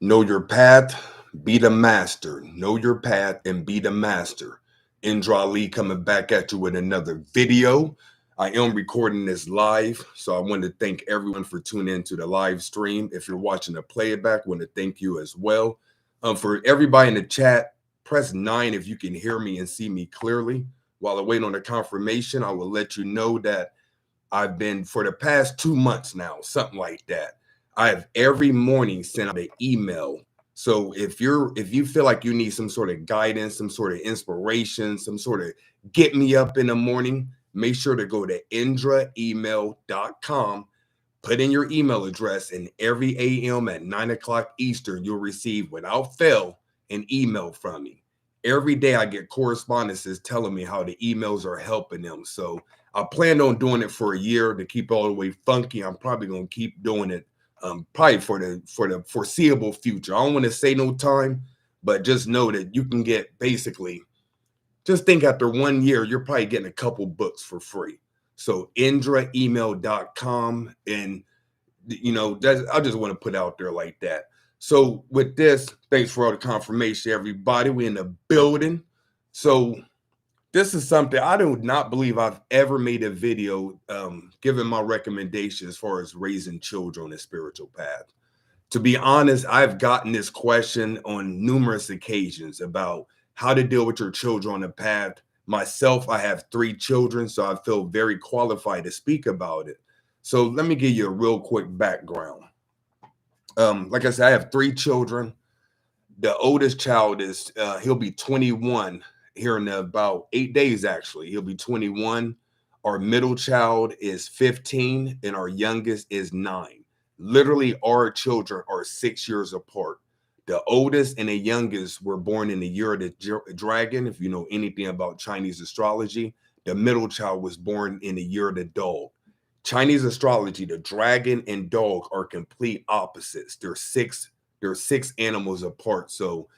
Know your path, be the master. Know your path and be the master. Indra coming back at you with another video. I am recording this live, so I want to thank everyone for tuning into the live stream. If you're watching the playback, I want to thank you as well. For everybody in the chat, press 9 if you can hear me and see me clearly. While I wait on the confirmation, I will let you know that I've been, for the past 2 months now, something like that, I have every morning sent out an email. So if you feel like you need some sort of guidance, some sort of inspiration, some sort of get me up in the morning, make sure to go to indraemail.com, put in your email address, and every AM at 9 o'clock Eastern, you'll receive without fail an email from me. Every day I get correspondences telling me how the emails are helping them. So I planned on doing it for a year to keep all the way funky. I'm probably going to keep doing it probably for the foreseeable future. I don't want to say no time, but just know that you can get basically, just think after 1 year, you're probably getting a couple books for free. So indraemail.com, and I just want to put out there like that. So with this, thanks for all the confirmation, everybody. We in the building. So this is something I do not believe I've ever made a video giving my recommendation as far as raising children on a spiritual path. To be honest, I've gotten this question on numerous occasions about how to deal with your children on the path. Myself, I have 3 children, so I feel very qualified to speak about it. So let me give you a real quick background. Like I said, I have 3 children. The oldest child is, he'll be 21 here in about 8 days, actually. He'll be 21. Our middle child is 15, and our youngest is 9. Literally, our children are 6 years apart. The oldest and the youngest were born in the year of the dragon. If you know anything about Chinese astrology, the middle child was born in the year of the dog. Chinese astrology, the dragon and dog are complete opposites. They're six animals apart. So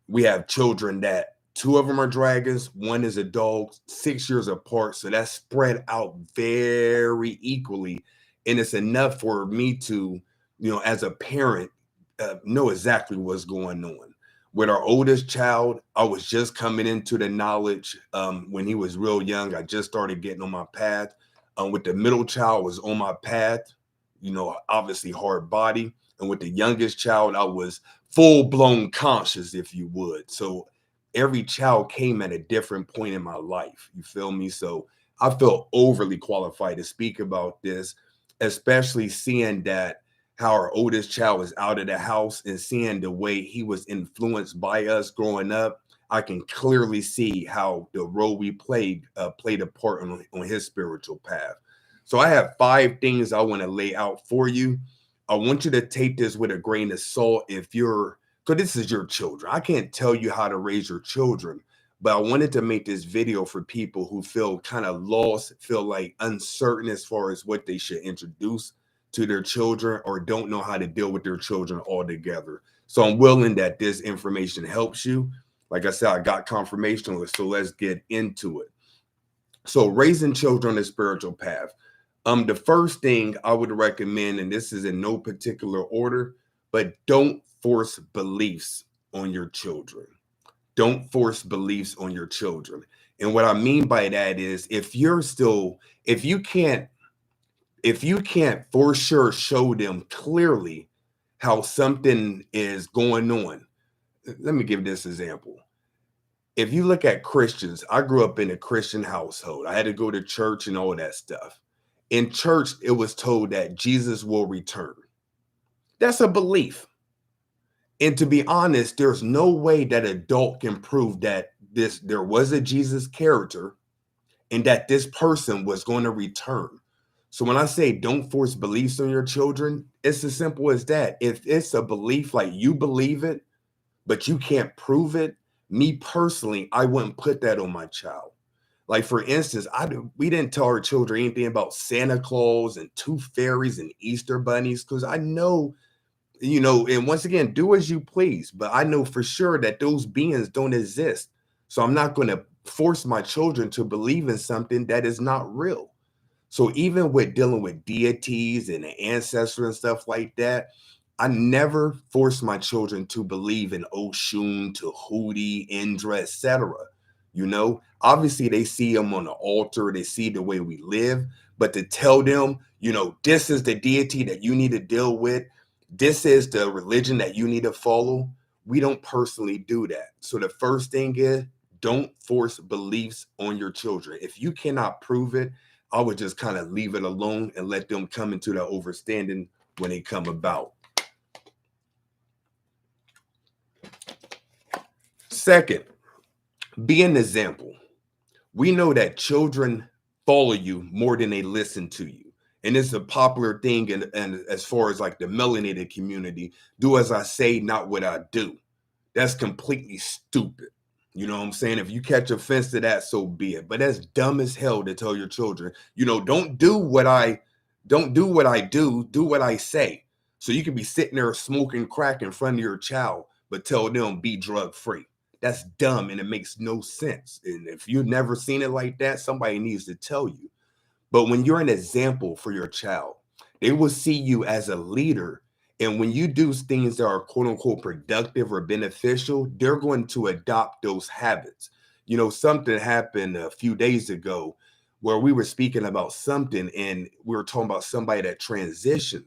we have children that 2 of them are dragons, 1 is a dog, 6 years apart. So that's spread out very equally. And it's enough for me to, as a parent, know exactly what's going on. With our oldest child, I was just coming into the knowledge when he was real young. I just started getting on my path. With the middle child, I was on my path, obviously hard body. And with the youngest child, I was full-blown conscious, if you would. So every child came at a different point in my life. You feel me? So I feel overly qualified to speak about this, especially seeing that how our oldest child was out of the house and seeing the way he was influenced by us growing up. I can clearly see how the role we played a part on his spiritual path. So I have 5 things I want to lay out for you. I want you to take this with a grain of salt because this is your children. I can't tell you how to raise your children, but I wanted to make this video for people who feel kind of lost, feel like uncertain as far as what they should introduce to their children, or don't know how to deal with their children altogether. So I'm willing that this information helps you. Like I said, I got confirmation, so let's get into it. So raising children on a spiritual path. The first thing I would recommend, and this is in no particular order, but don't force beliefs on your children. Don't force beliefs on your children. And what I mean by that is if you can't for sure show them clearly how something is going on. Let me give this example. If you look at Christians, I grew up in a Christian household. I had to go to church and all that stuff. In church, it was told that Jesus will return. That's a belief. And to be honest, there's no way that an adult can prove that there was a Jesus character and that this person was going to return. So when I say don't force beliefs on your children, it's as simple as that. If it's a belief like you believe it, but you can't prove it, me personally, I wouldn't put that on my child. Like, for instance, we didn't tell our children anything about Santa Claus and tooth fairies and Easter bunnies, because I know, and once again, do as you please, but I know for sure that those beings don't exist. So I'm not going to force my children to believe in something that is not real. So even with dealing with deities and the ancestor and stuff like that, I never force my children to believe in Oshun, Tahuti, Indra, etc. You know, obviously they see them on the altar, they see the way we live, but to tell them, you know, this is the deity that you need to deal with, this is the religion that you need to follow, we don't personally do that. So the first thing is, don't force beliefs on your children. If you cannot prove it, I would just kind of leave it alone and let them come into the overstanding when they come about. Second, be an example. We know that children follow you more than they listen to you. And it's a popular thing, and as far as like the melanated community, do as I say, not what I do. That's completely stupid. You know what I'm saying? If you catch offense to that, so be it. But that's dumb as hell to tell your children, you know, don't do what I do what I say. So you can be sitting there smoking crack in front of your child, but tell them be drug free. That's dumb and it makes no sense. And if you've never seen it like that, somebody needs to tell you. But when you're an example for your child, they will see you as a leader. And when you do things that are quote unquote productive or beneficial, they're going to adopt those habits. You know, something happened a few days ago where we were speaking about something and we were talking about somebody that transitioned.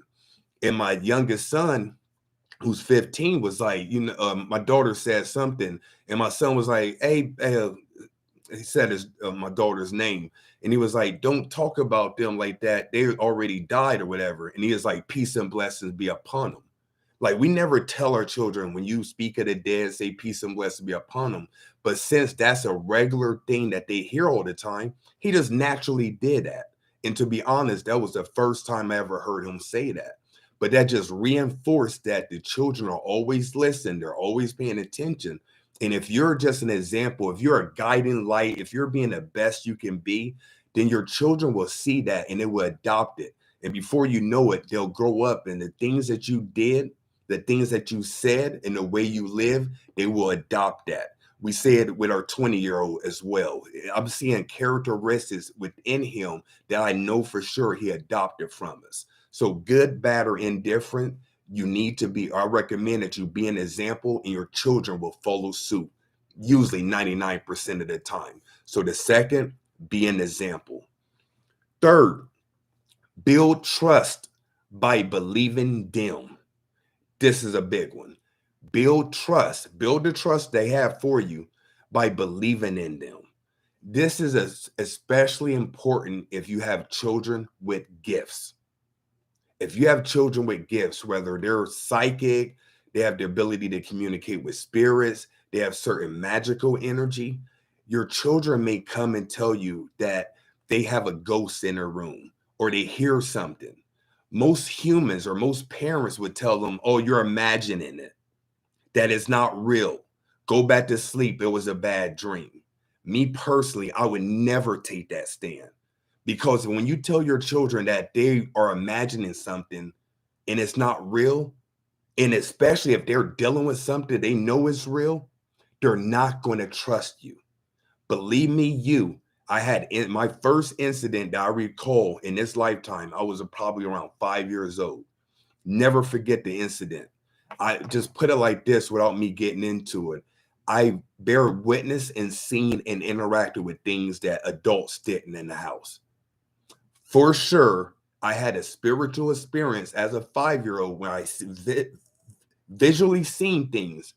And my youngest son, who's 15, was like, you know, my daughter said something, and my son was like, hey, he said my daughter's name, and he was like, don't talk about them like that. They already died or whatever. And he was like, peace and blessings be upon them. Like, we never tell our children when you speak of the dead, say peace and blessings be upon them. But since that's a regular thing that they hear all the time, he just naturally did that. And to be honest, that was the first time I ever heard him say that. But that just reinforced that the children are always listening, they're always paying attention. And if you're just an example, if you're a guiding light, if you're being the best you can be, then your children will see that and they will adopt it. And before you know it, they'll grow up and the things that you did, the things that you said, and the way you live, they will adopt that. We say it with our 20-year-old as well. I'm seeing characteristics within him that I know for sure he adopted from us. So good, bad, or indifferent, you need to be, I recommend that you be an example and your children will follow suit, usually 99% of the time. So the second, be an example. Third, build trust by believing them. This is a big one. Build trust, build the trust they have for you by believing in them. This is especially important if you have children with gifts. If you have children with gifts, whether they're psychic, they have the ability to communicate with spirits, they have certain magical energy, your children may come and tell you that they have a ghost in their room or they hear something. Most humans or most parents would tell them, oh, you're imagining it. That is not real. Go back to sleep. It was a bad dream. Me personally, I would never take that stand. Because when you tell your children that they are imagining something and it's not real, and especially if they're dealing with something they know is real, they're not going to trust you. Believe me, I had my first incident that I recall in this lifetime. I was probably around 5 years old. Never forget the incident. I just put it like this without me getting into it. I bear witness and seen and interacted with things that adults didn't in the house. For sure, I had a spiritual experience as a 5-year-old when I visually seen things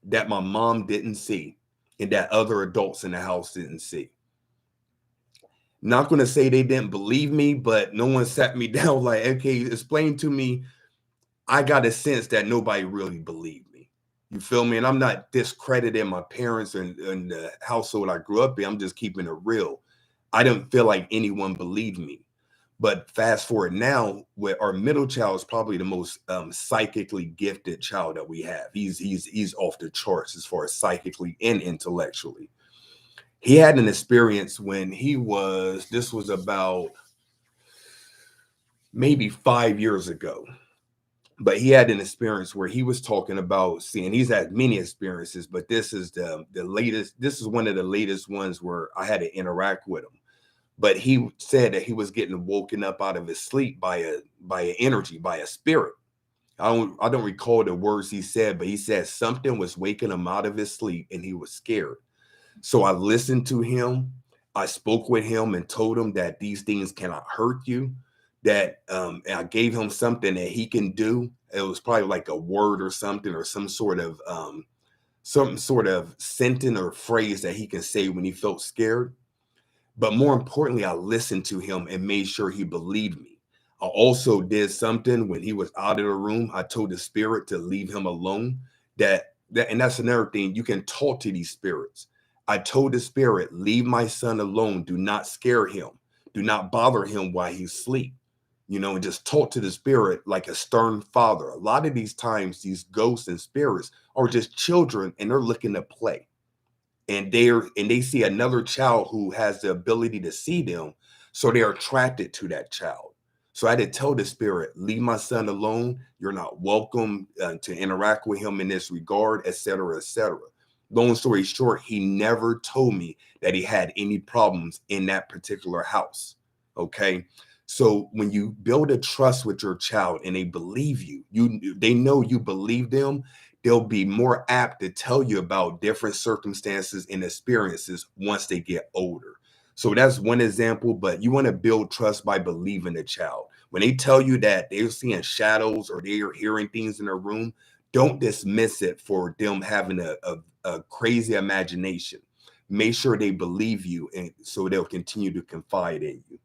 that my mom didn't see and that other adults in the house didn't see. Not going to say they didn't believe me, but no one sat me down like, okay, explain to me. I got a sense that nobody really believed me. You feel me? And I'm not discrediting my parents and the household I grew up in. I'm just keeping it real. I didn't feel like anyone believed me. But fast forward now, where our middle child is probably the most psychically gifted child that we have. He's off the charts as far as psychically and intellectually. He had an experience when this was about maybe 5 years ago. But he had an experience where he was talking about seeing, he's had many experiences, but this is the latest, this is one of the latest ones where I had to interact with him. But he said that he was getting woken up out of his sleep by an energy, by a spirit. I don't recall the words he said, but he said something was waking him out of his sleep and he was scared. So I listened to him. I spoke with him and told him that these things cannot hurt you. That and I gave him something that he can do. It was probably like a word or something, or some sort of sentence or phrase that he can say when he felt scared. But more importantly, I listened to him and made sure he believed me. I also did something when he was out of the room. I told the spirit to leave him alone. And that's another thing. You can talk to these spirits. I told the spirit, leave my son alone. Do not scare him. Do not bother him while he's asleep. And just talk to the spirit like a stern father. A lot of these times, these ghosts and spirits are just children and they're looking to play, and they see another child who has the ability to see them, so they're attracted to that child. So I had to tell the spirit, leave my son alone. You're not welcome to interact with him in this regard, etc., etc. Long story short, he never told me that he had any problems in that particular house. Okay. So when you build a trust with your child and they believe they know you believe them, they'll be more apt to tell you about different circumstances and experiences once they get older. So that's one example, but you want to build trust by believing the child. When they tell you that they're seeing shadows or they're hearing things in their room, don't dismiss it for them having a crazy imagination. Make sure they believe you, and so they'll continue to confide in you.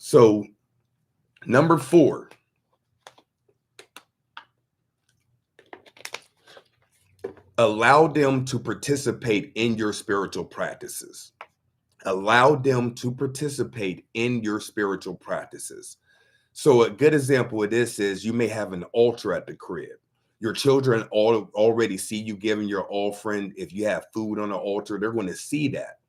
So, number 4, allow them to participate in your spiritual practices. Allow them to participate in your spiritual practices. So a good example of this is you may have an altar at the crib. Your children already see you giving your offering. If you have food on the altar, they're going to see that.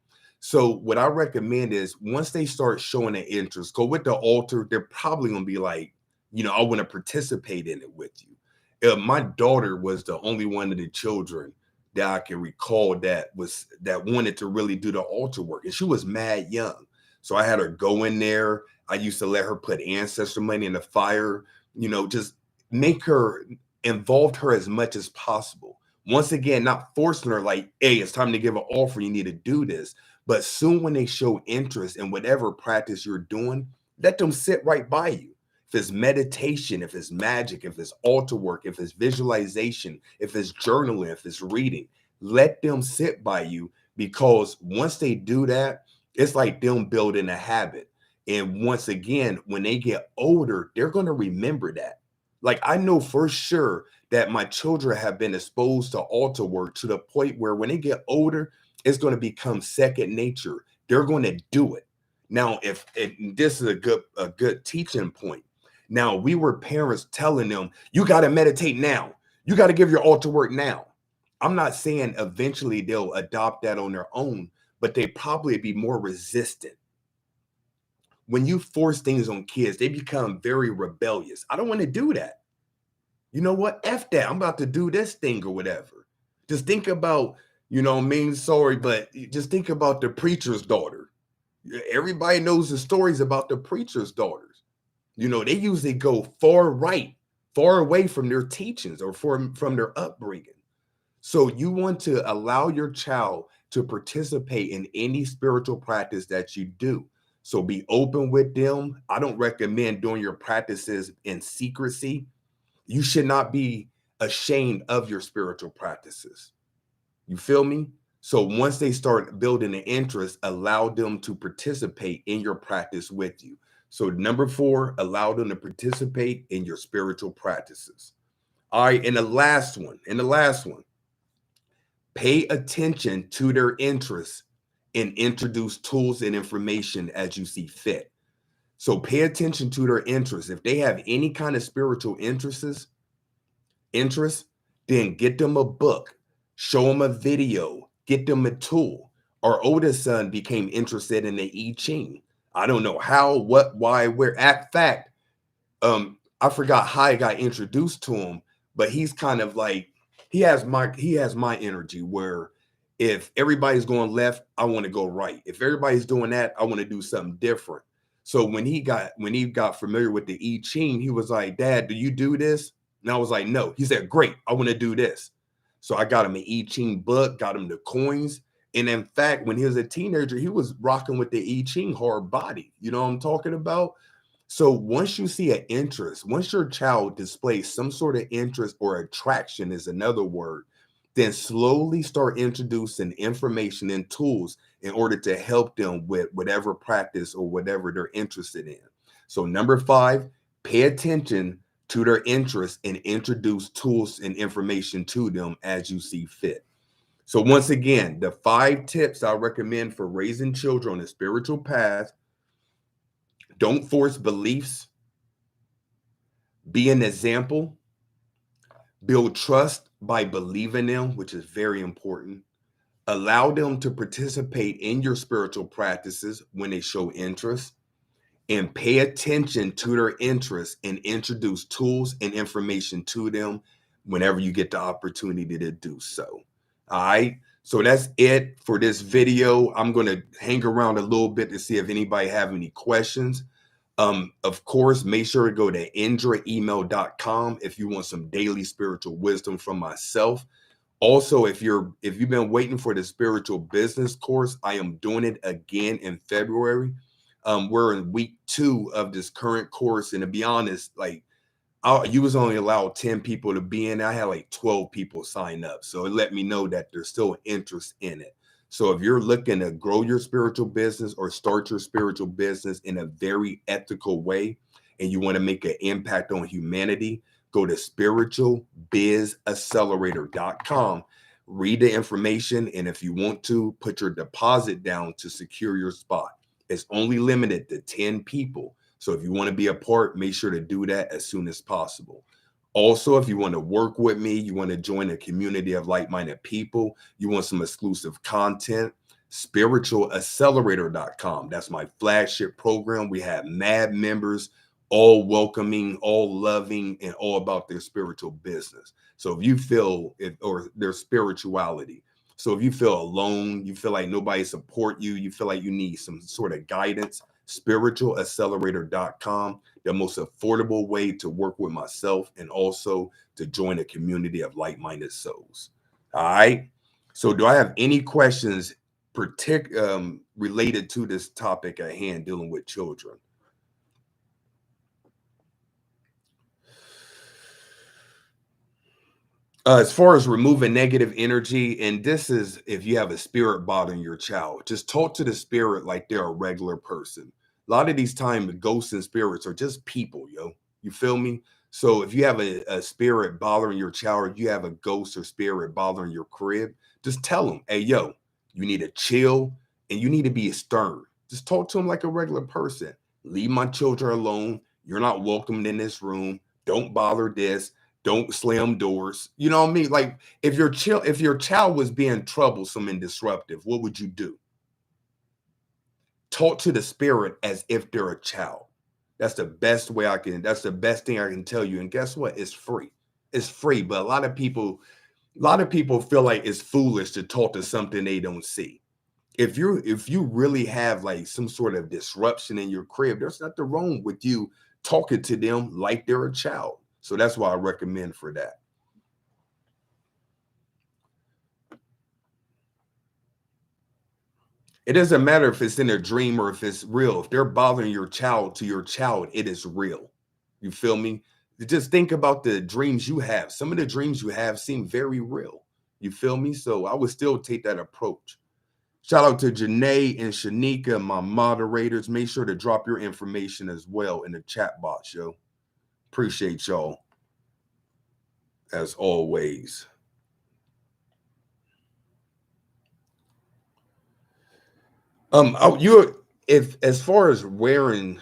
So what I recommend is once they start showing an interest, go with the altar. They're probably going to be like, I want to participate in it with you. My daughter was the only one of the children that I can recall that wanted to really do the altar work, and she was mad young. So I had her go in there. I used to let her put ancestor money in the fire, just involve her as much as possible. Once again, not forcing her like, hey, it's time to give an offer. You need to do this. But soon when they show interest in whatever practice you're doing, let them sit right by you. If it's meditation, if it's magic, if it's altar work, if it's visualization, if it's journaling, if it's reading, let them sit by you, because once they do that, it's like them building a habit. And once again, when they get older, they're going to remember that. Like, I know for sure that my children have been exposed to altar work to the point where when they get older, it's going to become second nature. They're going to do it. Now, if this is a good teaching point. Now, we were parents telling them, you got to meditate now. You got to give your altar work now. I'm not saying eventually they'll adopt that on their own, but they probably be more resistant. When you force things on kids, they become very rebellious. I don't want to do that. You know what? F that. I'm about to do this thing or whatever. Just think about, sorry, but just think about the preacher's daughter. Everybody knows the stories about the preacher's daughters. They usually go far right, far away from their teachings or from their upbringing. So you want to allow your child to participate in any spiritual practice that you do. So be open with them. I don't recommend doing your practices in secrecy. You should not be ashamed of your spiritual practices. You feel me? So once they start building an interest, allow them to participate in your practice with you. So number 4, allow them to participate in your spiritual practices. All right, and the last one, pay attention to their interests and introduce tools and information as you see fit. So pay attention to their interests. If they have any kind of spiritual interests, then get them a book, show them a video, get them a tool. Our oldest son became interested in the I Ching. I don't know how, what, why, where. In fact, I forgot how I got introduced to him, but he's kind of like, he has my energy where if everybody's going left, I want to go right. If everybody's doing that, I want to do something different. So when he got familiar with the I Ching, he was like, Dad, do you do this? And I was like, no. He said, great, I want to do this. So I got him an I Ching book, got him the coins. And in fact, when he was a teenager, he was rocking with the I Ching hard body. You know what I'm talking about? So once you see an interest, once your child displays some sort of interest or attraction is another word, then slowly start introducing information and tools in order to help them with whatever practice or whatever they're interested in. So number 5, pay attention to their interests and introduce tools and information to them as you see fit. So once again, the 5 tips I recommend for raising children on a spiritual path: don't force beliefs, be an example, build trust by believing them, which is very important. Allow them to participate in your spiritual practices when they show interest, and pay attention to their interests and introduce tools and information to them whenever you get the opportunity to do so. All right. So that's it for this video. I'm going to hang around a little bit to see if anybody have any questions. Of course, make sure to go to indraemail.com if you want some daily spiritual wisdom from myself. Also, if you've been waiting for the spiritual business course, I am doing it again in February. We're in week 2 of this current course, and to be honest, like you was only allowed 10 people to be in. I had like 12 people sign up, so it let me know that there's still interest in it. So if you're looking to grow your spiritual business or start your spiritual business in a very ethical way, and you want to make an impact on humanity, go to spiritualbizaccelerator.com, read the information, and if you want to, put your deposit down to secure your spot. It's only limited to 10 people. So if you want to be a part, make sure to do that as soon as possible. Also, if you want to work with me, you want to join a community of like-minded people, you want some exclusive content, spiritualaccelerator.com. That's my flagship program. We have mad members, all welcoming, all loving, and all about their spiritual business. So if you feel or their spirituality. So if you feel alone, you feel like nobody support you, you feel like you need some sort of guidance, spiritualaccelerator.com, the most affordable way to work with myself and also to join a community of like-minded souls. All right. So do I have any questions related to this topic at hand, dealing with children? As far as removing negative energy, and this is if you have a spirit bothering your child, just talk to the spirit like they're a regular person. A lot of these times, the ghosts and spirits are just people, yo. You feel me? So if you have a spirit bothering your child, or you have a ghost or spirit bothering your crib, just tell them, hey, yo, you need to chill and you need to be stern. Just talk to them like a regular person. Leave my children alone. You're not welcomed in this room. Don't bother this. Don't slam doors. You know what I mean? Like if your child was being troublesome and disruptive, what would you do? Talk to the spirit as if they're a child. That's the best thing I can tell you. And guess what? It's free. It's free. But a lot of people feel like it's foolish to talk to something they don't see. If you really have like some sort of disruption in your crib, there's nothing wrong with you talking to them like they're a child. So that's why I recommend for that. It doesn't matter if it's in a dream or if it's real. If they're bothering your child, it is real. You feel me? Just think about the dreams you have. Some of the dreams you have seem very real. You feel me? So I would still take that approach. Shout out to Janae and Shanika, my moderators. Make sure to drop your information as well in the chat box, yo. Appreciate y'all as always. If as far as wearing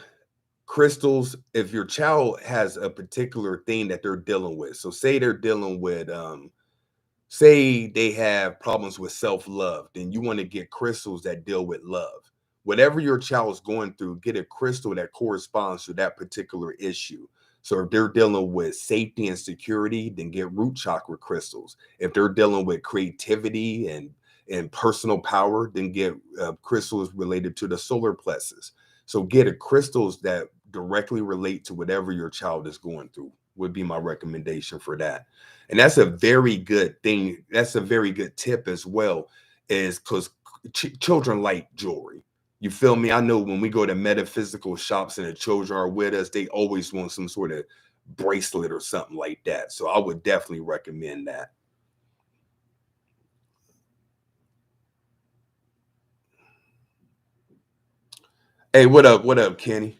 crystals, if your child has a particular thing that they're dealing with, so say they're dealing with say they have problems with self-love, then you want to get crystals that deal with love. Whatever your child is going through, get a crystal that corresponds to that particular issue. So if they're dealing with safety and security, then get root chakra crystals. If they're dealing with creativity and personal power, then get crystals related to the solar plexus. So get a crystals that directly relate to whatever your child is going through. would be my recommendation for that. And that's a very good thing. That's a very good tip as well, is because children like jewelry. You feel me? I know when we go to metaphysical shops and the children are with us, they always want some sort of bracelet or something like that. So I would definitely recommend that. Hey, what up? What up, Kenny?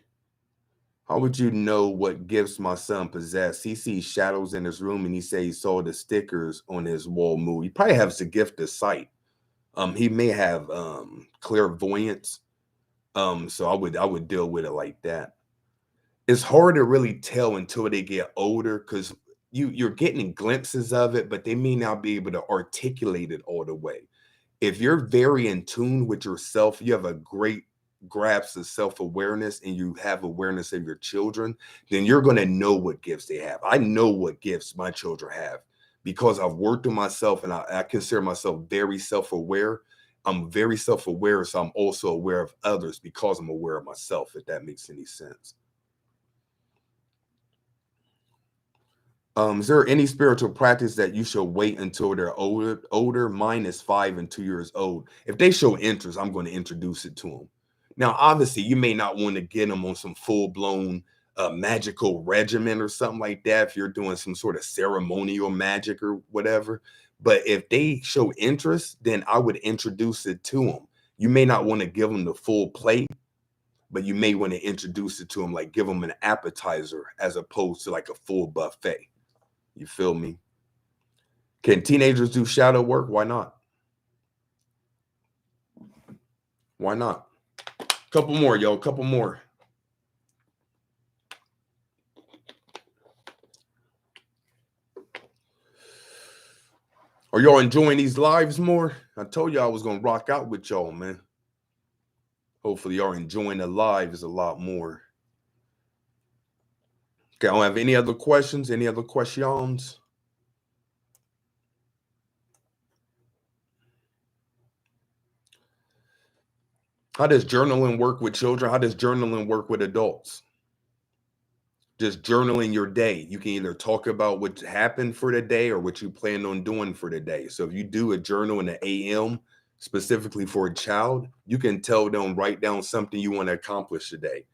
How would you know what gifts my son possessed? He sees shadows in his room and he says he saw the stickers on his wall move. He probably has the gift of sight. He may have clairvoyance. So I would deal with it like that. It's hard to really tell until they get older because you're getting glimpses of it, but they may not be able to articulate it all the way. If you're very in tune with yourself, you have a great grasp of self-awareness and you have awareness of your children, then you're going to know what gifts they have. I know what gifts my children have because I've worked on myself and I consider myself very self-aware. I'm very self-aware, so I'm also aware of others because I'm aware of myself, if that makes any sense. Is there any spiritual practice that you should wait until they're older? Mine is 5 and 2 years old. If they show interest, I'm going to introduce it to them. Now, obviously, you may not want to get them on some full-blown magical regimen or something like that if you're doing some sort of ceremonial magic or whatever. But if they show interest, then I would introduce it to them. You may not want to give them the full plate, but you may want to introduce it to them, like give them an appetizer as opposed to like a full buffet. You feel me? Can teenagers do shadow work? Why not? Why not? Couple more, yo. Couple more. Are y'all enjoying these lives more? I told y'all I was gonna rock out with y'all, man. Hopefully y'all enjoying the lives a lot more. Okay, I don't have any other questions. Any other questions? How does journaling work with children? How does journaling work with adults? Just journaling your day. You can either talk about what happened for the day or what you plan on doing for the day. So if you do a journal in the AM specifically for a child, you can tell them write down something you want to accomplish today.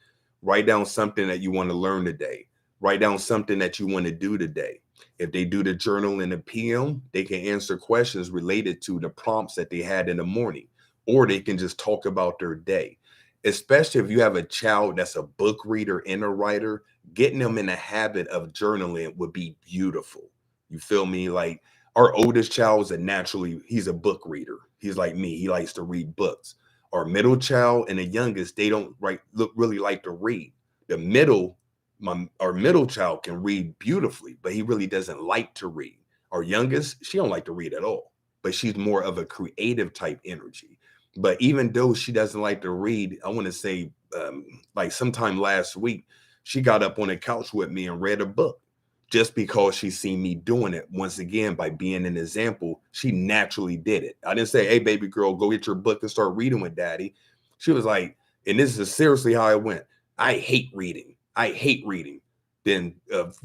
Write down something that you want to learn today. Write down something that you want to do today. If they do the journal in the PM, they can answer questions related to the prompts that they had in the morning, or they can just talk about their day. Especially if you have a child that's a book reader and a writer, getting them in the habit of journaling would be beautiful. You feel me? Like our oldest child is he's a book reader. He's like me. He likes to read books. Our middle child and the youngest, they don't really like to read. The middle, our middle child can read beautifully, but he really doesn't like to read. Our youngest, she don't like to read at all, but she's more of a creative type energy. But even though she doesn't like to read, I want to say like sometime last week, she got up on the couch with me and read a book just because she seen me doing it. Once again, by being an example, she naturally did it. I didn't say, hey, baby girl, go get your book and start reading with daddy. She was like, and this is seriously how it went. I hate reading. I hate reading. Then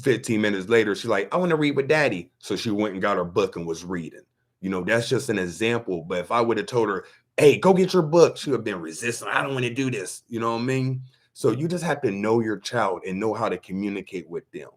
15 minutes later, she's like, I want to read with daddy. So she went and got her book and was reading. You know, that's just an example. But if I would have told her, hey, go get your book, she would have been resistant. I don't want to do this. You know what I mean? So you just have to know your child and know how to communicate with them.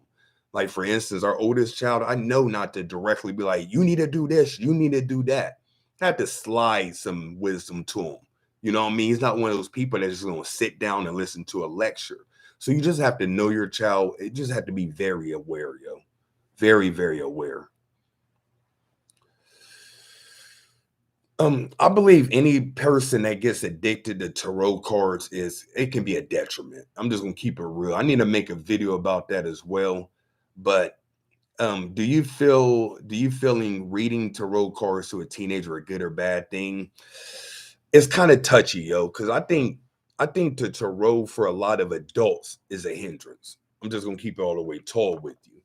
Like, for instance, our oldest child, I know not to directly be like, you need to do this, you need to do that. I have to slide some wisdom to him. You know what I mean? He's not one of those people that's just going to sit down and listen to a lecture. So you just have to know your child. It just have to be very aware, yo. Very, very aware. I believe any person that gets addicted to tarot cards it can be a detriment. I'm just gonna keep it real. I need to make a video about that as well. But do you feeling reading tarot cards to a teenager a good or bad thing? It's kind of touchy, yo, because I think the tarot for a lot of adults is a hindrance. I'm just gonna keep it all the way tall with you.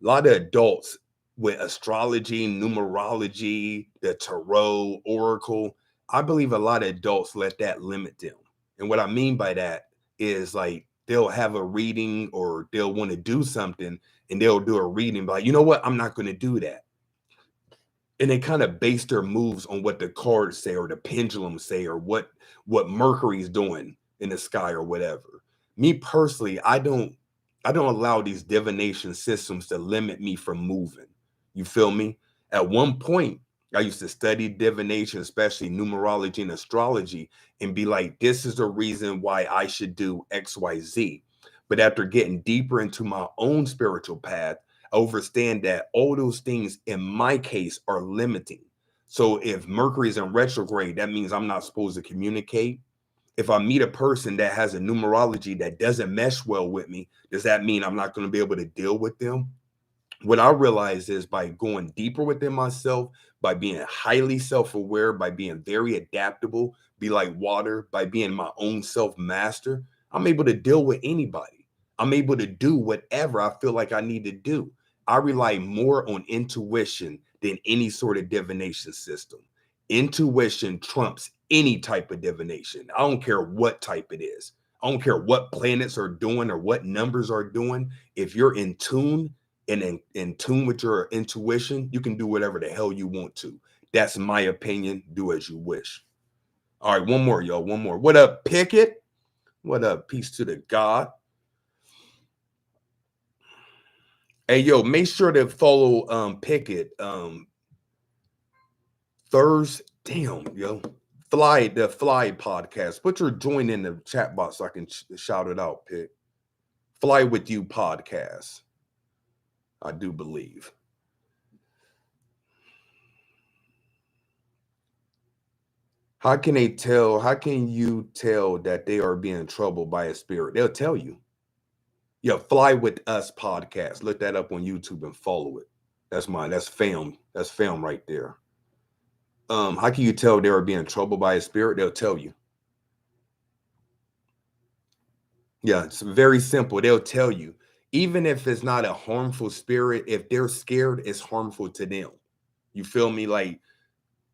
A lot of adults with astrology, numerology, the tarot, oracle, I believe a lot of adults let that limit them. And what I mean by that is like they'll have a reading or they'll want to do something and they'll do a reading, but like, you know what? I'm not going to do that. And they kind of base their moves on what the cards say or the pendulum say or what Mercury's doing in the sky or whatever. Me personally, I don't allow these divination systems to limit me from moving. You feel me? At one point, I used to study divination, especially numerology and astrology, and be like, this is the reason why I should do XYZ. But after getting deeper into my own spiritual path, I understand that all those things in my case are limiting. So if Mercury is in retrograde, that means I'm not supposed to communicate. If I meet a person that has a numerology that doesn't mesh well with me, does that mean I'm not going to be able to deal with them? What I realize is by going deeper within myself, by being highly self-aware, by being very adaptable, be like water, by being my own self-master, I'm able to deal with anybody. I'm able to do whatever I feel like I need to do. I rely more on intuition than any sort of divination system. Intuition trumps any type of divination. I don't care what type it is. I don't care what planets are doing or what numbers are doing. If you're in tune and in tune with your intuition, you can do whatever the hell you want to. That's my opinion. Do as you wish. All right, one more, y'all. One more. What up, Pickett? What up? Peace to the God. Hey, yo, make sure to follow Pickett. Thursday, damn, yo. The Fly podcast. Put your join in the chat box so I can shout it out, Pick. Fly with You podcast. I do believe. How can you tell that they are being troubled by a spirit? They'll tell you. Yeah, Fly with Us podcast. Look that up on YouTube and follow it. That's mine. That's fam. That's fam right there. How can you tell they are being troubled by a spirit? They'll tell you. Yeah, it's very simple. They'll tell you. Even if it's not a harmful spirit, if they're scared, it's harmful to them. You feel me? Like,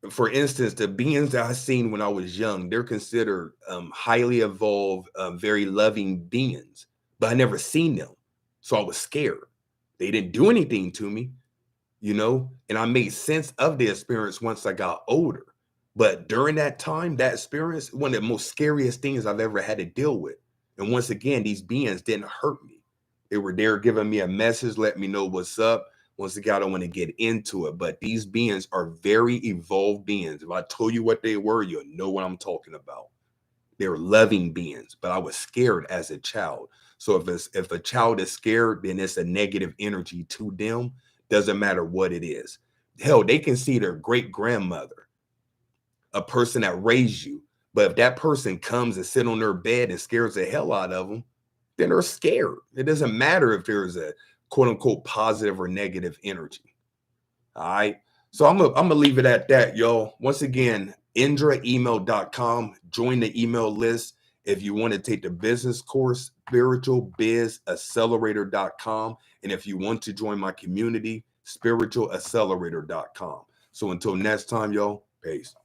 for instance, the beings that I seen when I was young, they're considered highly evolved, very loving beings, but I never seen them. So I was scared. They didn't do anything to me, you know, and I made sense of the experience once I got older. But during that time, that experience, one of the most scariest things I've ever had to deal with. And once again, these beings didn't hurt me. They were there giving me a message, let me know what's up. Once again, I don't want to get into it, but these beings are very evolved beings. If I told you what they were, you'll know what I'm talking about. They're loving beings, but I was scared as a child. So if a child is scared, then it's a negative energy to them. Doesn't matter what it is. Hell, they can see their great grandmother, a person that raised you. But if that person comes and sit on their bed and scares the hell out of them, then they're scared. It doesn't matter if there's a quote unquote positive or negative energy. All right. So I'm gonna leave it at that, y'all. Once again, indraemail.com. Join the email list if you want to take the business course, spiritualbizaccelerator.com. And if you want to join my community, spiritualaccelerator.com. So until next time, y'all, peace.